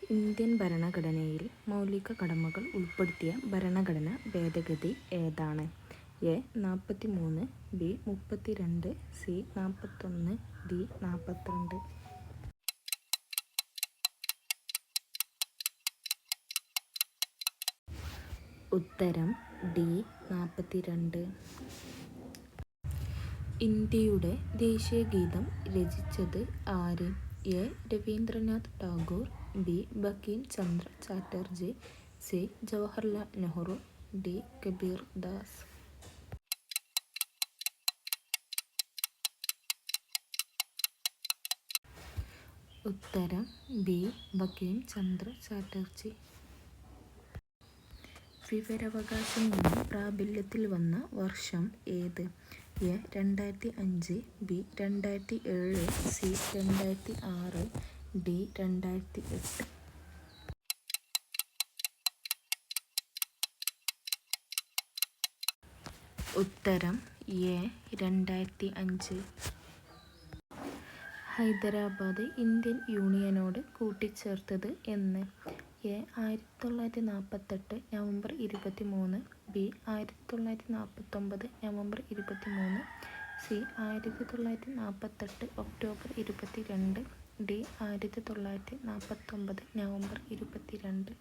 Indian ഭരണഘടനയിൽ മൗലിക കടമകൾ ഉൾപ്പെടുത്തിയ ഭരണഘടന ഭേദഗതി ഏതാണ്? A 43, B 32, C 41, D 42. ഉത്തരം ഡി 42. ഇന്ത്യയുടെ ദേശീയഗീതം രചിച്ചത് ആര്? A Rabindranath Tagore, B Bankim Chandra Chatterjee, C Jawaharlal Nehru, D Kabir Das. ഉത്തരം ബി ബങ്കിം ചന്ദ്ര ചാറ്റർജി. വിവരാവകാശ നിയമം പ്രാബല്യത്തിൽ വന്ന വർഷം ഏത്? A 2005, B 2007, C 2006, D 2008. ഉത്തരം എ 2005. ഹൈദരാബാദ് ഇന്ത്യൻ യൂണിയനോട് കൂട്ടിച്ചേർത്തത് എന്ന്? A 1948 November 23, B 1949 November 23, C 1948 October 22, D 1949 November 22.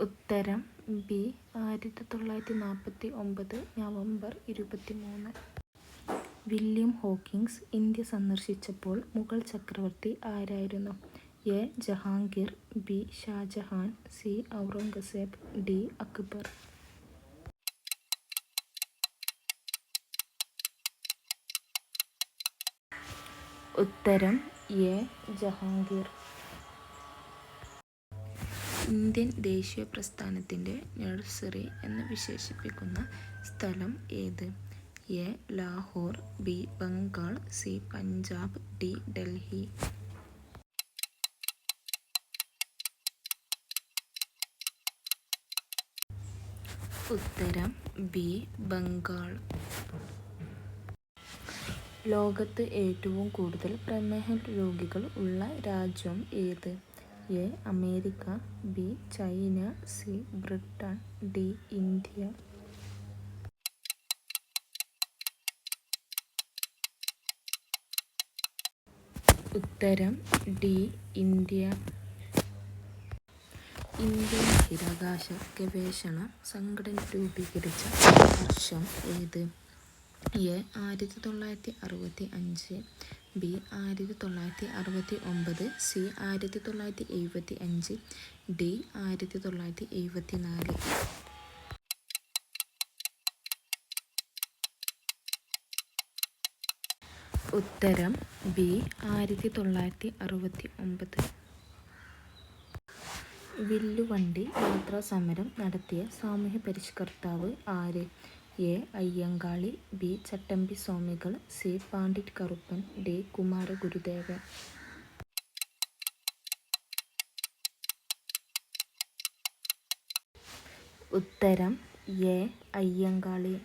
ഉത്തരം B 1949 November 23. William Hawkins India സന്ദർശിച്ചപ്പോൾ മുഗൾ ചക്രവർത്തി ആരായിരുന്നു? A Jahangir, B Shah Jahan, C Aurangzeb, D Akbar. ഉത്തരം എ ജഹാംഗീർ. ഇന്ത്യൻ ദേശീയ പ്രസ്ഥാനത്തിൻ്റെ നഴ്സറി എന്ന് വിശേഷിപ്പിക്കുന്ന സ്ഥലം ഏത്? A Lahore, B Bengal, C Punjab, D Delhi. ഉത്തരം ബി ബംഗാൾ. ലോകത്ത് ഏറ്റവും കൂടുതൽ പ്രമേഹ രോഗികൾ ഉള്ള രാജ്യം ഏത്? A America, B China, C Britain, D India. ഉത്തരം ഡി ഇന്ത്യ. ഇന്ത്യൻ ബഹിരാകാശ ഗവേഷണ സംഘടന രൂപീകരിച്ച വർഷം ഏത്? A 1965, B 1969, C 1975, D 1974. ഉത്തരം ബി 1969. വില്ലുവണ്ടി യാത്രാ സമരം നടത്തിയ സാമൂഹ്യ പരിഷ്കർത്താവ് ആര്? എ അയ്യങ്കാളി, ബി ചട്ടമ്പി സ്വാമികൾ, സി പണ്ഡിറ്റ് കറുപ്പൻ, ഡി കുമാരഗുരുദേവൻ. ഉത്തരം എ അയ്യങ്കാളി.